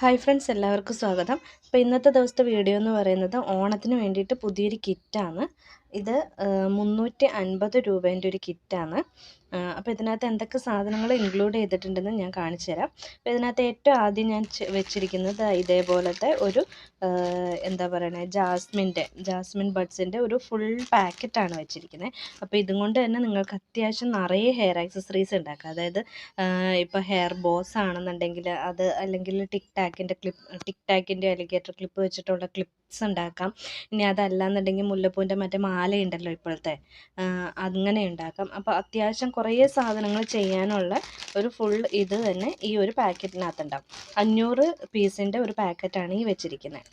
Hi friends, എല്ലാവർക്കും സ്വാഗതം. അപ്പോൾ ഇന്നത്തെ ദിവസത്തെ വീഡിയോ എന്ന് പറയുന്നത് ഓണത്തിന് വേണ്ടിയിട്ട് പുതിയൊരു കിറ്റാണ്. ഇത് 350 രൂപേൻ്റെ ഒരു കിറ്റാണ്. അപ്പോൾ ഇതിനകത്ത് എന്തൊക്കെ സാധനങ്ങൾ ഇൻക്ലൂഡ് ചെയ്തിട്ടുണ്ടെന്ന് ഞാൻ കാണിച്ചു തരാം. അപ്പോൾ ഇതിനകത്ത് ഏറ്റവും ആദ്യം ഞാൻ വെച്ചിരിക്കുന്നത് ഇതേപോലത്തെ ഒരു എന്താ പറയണേ ജാസ്മിൻ ബഡ്സിൻ്റെ ഒരു ഫുൾ പാക്കറ്റാണ് വെച്ചിരിക്കുന്നത്. അപ്പോൾ ഇതും കൊണ്ട് തന്നെ നിങ്ങൾക്ക് അത്യാവശ്യം നിറയെ ഹെയർ ആക്സസറീസ് ഉണ്ടാക്കാം. അതായത് ഇപ്പോൾ ഹെയർ ബോസ് ആണെന്നുണ്ടെങ്കിൽ അത്, അല്ലെങ്കിൽ ടിക് ടാക്കിൻ്റെ അലിഗേറ്റർ ക്ലിപ്പ് വെച്ചിട്ടുള്ള ക്ലിപ്സ് ഉണ്ടാക്കാം. ഇനി അതല്ലാന്നുണ്ടെങ്കിൽ മുല്ലപ്പൂവിൻ്റെ മറ്റേ മാലയുണ്ടല്ലോ ഇപ്പോഴത്തെ, അങ്ങനെ ഉണ്ടാക്കാം. അപ്പോൾ അത്യാവശ്യം കുറേ സാധനങ്ങൾ ചെയ്യാനുള്ള ഒരു ഫുൾ ഇത് തന്നെ ഈ ഒരു പാക്കറ്റിനകത്തുണ്ടാവും. 500 പീസിൻ്റെ ഒരു പാക്കറ്റാണ് ഈ വെച്ചിരിക്കുന്നത്.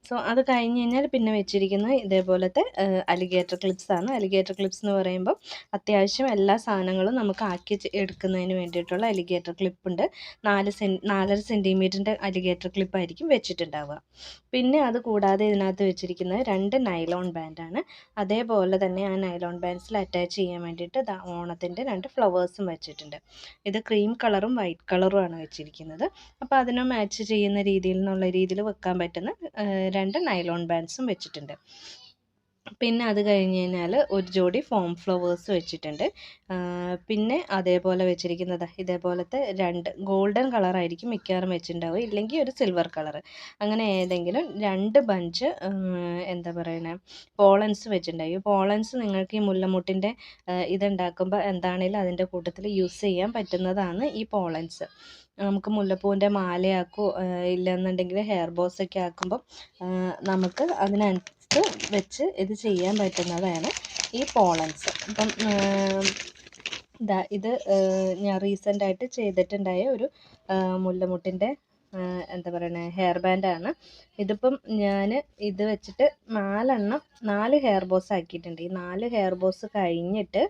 സോ അത് കഴിഞ്ഞ് കഴിഞ്ഞാൽ പിന്നെ വെച്ചിരിക്കുന്നത് ഇതേപോലത്തെ അലിഗേറ്റർ ക്ലിപ്സ് ആണ്. അലിഗേറ്റർ ക്ലിപ്സ് എന്ന് പറയുമ്പോൾ അത്യാവശ്യം എല്ലാ സാധനങ്ങളും നമുക്ക് ആക്കി എടുക്കുന്നതിന് വേണ്ടിയിട്ടുള്ള അലിഗേറ്റർ ക്ലിപ്പുണ്ട്. 4.5 സെൻറ്റിമീറ്ററിൻ്റെ അലിഗേറ്റർ ക്ലിപ്പായിരിക്കും വെച്ചിട്ടുണ്ടാവുക. പിന്നെ അത് കൂടാതെ ഇതിനകത്ത് വെച്ചിരിക്കുന്നത് 2 നൈലോൺ ബാൻഡാണ്. അതേപോലെ തന്നെ ആ നൈലോൺ ബാൻഡ്സിൽ അറ്റാച്ച് ചെയ്യാൻ വേണ്ടിയിട്ട് ഓണത്തിൻ്റെ 2 ഫ്ലവേഴ്സും വെച്ചിട്ടുണ്ട്. ഇത് ക്രീം കളറും വൈറ്റ് കളറുമാണ് വെച്ചിരിക്കുന്നത്. അപ്പോൾ അതിന് മാച്ച് ചെയ്യുന്ന രീതിയിൽ വെക്കാൻ പറ്റുന്ന 2 നൈലോൺ ബാൻഡ്സും വെച്ചിട്ടുണ്ട്. പിന്നെ അത് കഴിഞ്ഞ് കഴിഞ്ഞാൽ ഒരു ജോഡി ഫോം ഫ്ലവേഴ്സ് വെച്ചിട്ടുണ്ട്. പിന്നെ അതേപോലെ വെച്ചിരിക്കുന്നത് ഇതേപോലത്തെ 2 ഗോൾഡൻ കളറായിരിക്കും മിക്കവാറും വെച്ചിട്ടുണ്ടാവുക, ഇല്ലെങ്കിൽ ഒരു സിൽവർ കളർ, അങ്ങനെ ഏതെങ്കിലും 2 ബഞ്ച് എന്താ പറയണേ പോളൻസ് വെച്ചിട്ടുണ്ടാവും. ഈ പോളൻസ് നിങ്ങൾക്ക് ഈ മുല്ലമുട്ടിൻ്റെ ഇതുണ്ടാക്കുമ്പോൾ എന്താണേലും അതിൻ്റെ കൂട്ടത്തിൽ യൂസ് ചെയ്യാൻ പറ്റുന്നതാണ് ഈ പോളൻസ്. നമുക്ക് മുല്ലപ്പൂവിൻ്റെ മാലയാക്കോ ഇല്ലെന്നുണ്ടെങ്കിൽ ഹെയർ ബോസൊക്കെ ആക്കുമ്പോൾ നമുക്ക് അതിനനുസരിച്ച് വെച്ച് ഇത് ചെയ്യാൻ പറ്റുന്നതാണ് ഈ പോളൻസ്. അപ്പം ഇത് ഞാൻ റീസെൻ്റായിട്ട് ചെയ്തിട്ടുണ്ടായ ഒരു മുല്ലമുട്ടിൻ്റെ എന്താ പറയണേ ഹെയർ ബാൻഡാണ്. ഇതിപ്പം ഞാൻ ഇത് വെച്ചിട്ട് 4 ഹെയർ ബോസ് ആക്കിയിട്ടുണ്ട്. ഈ 4 ഹെയർ ബോസ് കഴിഞ്ഞിട്ട്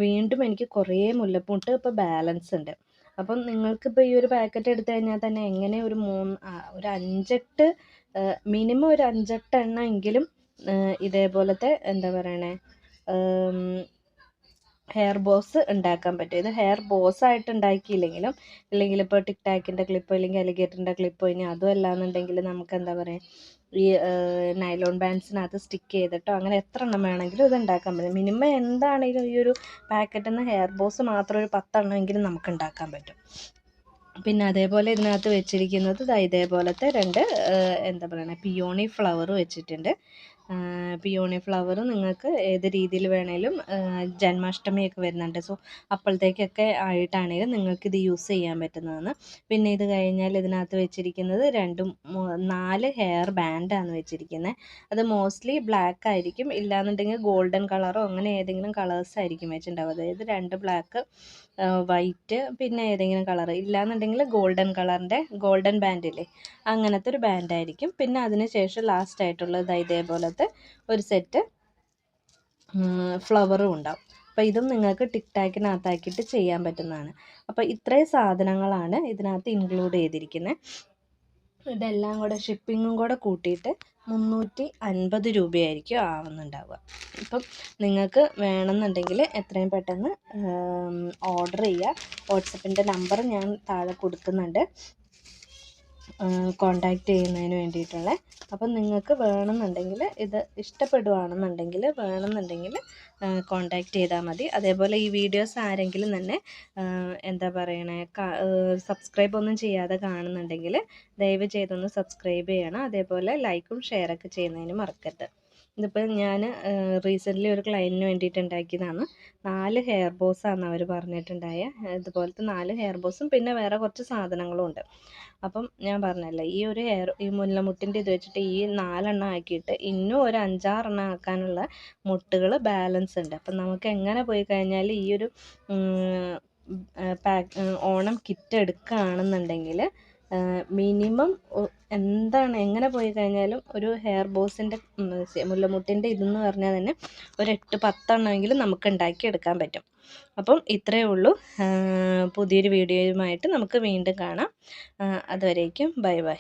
വീണ്ടും എനിക്ക് കുറേ മുല്ലപ്പൂട്ട് ഇപ്പോൾ ബാലൻസ് ഉണ്ട്. അപ്പം നിങ്ങൾക്കിപ്പോൾ ഈ ഒരു പാക്കറ്റ് എടുത്തു കഴിഞ്ഞാൽ തന്നെ എങ്ങനെ ഒരു 5-8 മിനിമം ഒരു 5-8 എണ്ണമെങ്കിലും ഇതേപോലത്തെ എന്താ പറയണേ ഹെയർ ബോസ് ഉണ്ടാക്കാൻ പറ്റും. ഇത് ഹെയർ ബോസായിട്ട് ഉണ്ടാക്കിയില്ലെങ്കിലും, അല്ലെങ്കിൽ ഇപ്പോൾ ടിക് ടാക്കിൻ്റെ ക്ലിപ്പോ അല്ലെങ്കിൽ അലിഗേറ്ററിൻ്റെ ക്ലിപ്പോ, ഇനി അതും അല്ലാന്നുണ്ടെങ്കിൽ നമുക്ക് എന്താ പറയുക ഈ നൈലോൺ ബാൻഡ്സിനകത്ത് സ്റ്റിക്ക് ചെയ്തിട്ടോ അങ്ങനെ എത്ര എണ്ണം വേണമെങ്കിലും ഇത് ഉണ്ടാക്കാൻ പറ്റും. മിനിമം എന്താണെങ്കിലും ഈ ഒരു പാക്കറ്റിൽ നിന്ന് ഹെയർ ബോസ് മാത്രം ഒരു 10 എണ്ണമെങ്കിലും നമുക്ക് ഉണ്ടാക്കാൻ പറ്റും. പിന്നെ അതേപോലെ ഇതിനകത്ത് വെച്ചിരിക്കുന്നത് ഇതേപോലത്തെ 2 എന്താ പറയുക പിയോണി ഫ്ലവർ വെച്ചിട്ടുണ്ട്. പിയോണി ഫ്ലവർ നിങ്ങൾക്ക് ഏത് രീതിയിൽ വേണേലും, ജന്മാഷ്ടമിയൊക്കെ വരുന്നുണ്ട്, സോ അപ്പോഴത്തേക്കൊക്കെ ആയിട്ടാണെങ്കിലും നിങ്ങൾക്കിത് യൂസ് ചെയ്യാൻ പറ്റുന്നതാണ്. പിന്നെ ഇത് കഴിഞ്ഞാൽ ഇതിനകത്ത് വെച്ചിരിക്കുന്നത് 4 ഹെയർ ബാൻഡാണ് വെച്ചിരിക്കുന്നത്. അത് മോസ്റ്റ്ലി ബ്ലാക്ക് ആയിരിക്കും, ഇല്ലാന്നുണ്ടെങ്കിൽ ഗോൾഡൻ കളറോ അങ്ങനെ ഏതെങ്കിലും കളേഴ്സ് ആയിരിക്കും വെച്ചിട്ടുണ്ടാവുക. അതായത് 2 ബ്ലാക്ക്, വൈറ്റ്, പിന്നെ ഏതെങ്കിലും കളർ, ഇല്ലാന്നുണ്ടെങ്കിൽ ഗോൾഡൻ കളറിൻ്റെ ഗോൾഡൻ ബാൻഡില്ലേ അങ്ങനത്തെ ഒരു ബാൻഡായിരിക്കും. പിന്നെ അതിന് ശേഷം ലാസ്റ്റ് ആയിട്ടുള്ളത് ഇതേപോലത്തെ ഒരു സെറ്റ് ഫ്ലവറും ഉണ്ടാവും. അപ്പോൾ ഇതും നിങ്ങൾക്ക് ടിക് ടാക്കിനകത്താക്കിയിട്ട് ചെയ്യാൻ പറ്റുന്നതാണ്. അപ്പോൾ ഇത്രയും സാധനങ്ങളാണ് ഇതിനകത്ത് ഇൻക്ലൂഡ് ചെയ്തിരിക്കുന്നത്. ഇതെല്ലാം കൂടെ ഷിപ്പിങ്ങും കൂടെ കൂട്ടിയിട്ട് 350 രൂപയായിരിക്കും ആവുന്നുണ്ടാവുക. ഇപ്പം നിങ്ങൾക്ക് വേണമെന്നുണ്ടെങ്കിൽ എത്രയും പെട്ടെന്ന് ഓർഡർ ചെയ്യുക. വാട്സപ്പിൻ്റെ നമ്പർ ഞാൻ താഴെ കൊടുക്കുന്നുണ്ട് കോണ്ടാക്റ്റ് ചെയ്യുന്നതിന് വേണ്ടിയിട്ടുള്ള. അപ്പം നിങ്ങൾക്ക് വേണമെന്നുണ്ടെങ്കിൽ, ഇത് ഇഷ്ടപ്പെടുകയാണെന്നുണ്ടെങ്കിൽ കോണ്ടാക്റ്റ് ചെയ്താൽ മതി. അതേപോലെ ഈ വീഡിയോസ് ആരെങ്കിലും തന്നെ എന്താ പറയണേ സബ്സ്ക്രൈബ് ഒന്നും ചെയ്യാതെ കാണുന്നുണ്ടെങ്കിൽ ദയവ് ചെയ്തൊന്ന് സബ്സ്ക്രൈബ് ചെയ്യണം. അതേപോലെ ലൈക്കും ഷെയറൊക്കെ ചെയ്യുന്നതിന് മറക്കരുത്. ഇതിപ്പോൾ ഞാൻ റീസെൻ്റ്ലി ഒരു ക്ലയൻറ്റിന് വേണ്ടിയിട്ട് ഉണ്ടാക്കിയതാണ്. 4 ഹെയർ ബോസാണ് അവർ പറഞ്ഞിട്ടുണ്ടായ. ഇതുപോലത്തെ 4 ഹെയർ ബോസും പിന്നെ വേറെ കുറച്ച് സാധനങ്ങളും ഉണ്ട്. അപ്പം ഞാൻ പറഞ്ഞല്ലോ, ഈ മുല്ലമുട്ടിൻ്റെ ഇത് വെച്ചിട്ട് ഈ 4 എണ്ണം ആക്കിയിട്ട് ഇന്നും ഒരു 5-6 എണ്ണം ആക്കാനുള്ള മുട്ടുകൾ ബാലൻസ് ഉണ്ട്. അപ്പം നമുക്ക് എങ്ങനെ പോയി കഴിഞ്ഞാൽ ഈ ഒരു ഓണം കിറ്റ് എടുക്കുകയാണെന്നുണ്ടെങ്കിൽ മിനിമം എങ്ങനെ പോയി കഴിഞ്ഞാലും ഒരു ഹെയർ ബോസിൻ്റെ മുല്ലമുട്ടിൻ്റെ ഇതെന്ന് പറഞ്ഞാൽ തന്നെ ഒരു 8-10 എണ്ണമെങ്കിലും നമുക്ക് ഉണ്ടാക്കിയെടുക്കാൻ പറ്റും. അപ്പം ഇത്രയേ ഉള്ളൂ. പുതിയൊരു വീഡിയോയുമായിട്ട് നമുക്ക് വീണ്ടും കാണാം. അതുവരേക്കും ബൈ ബൈ.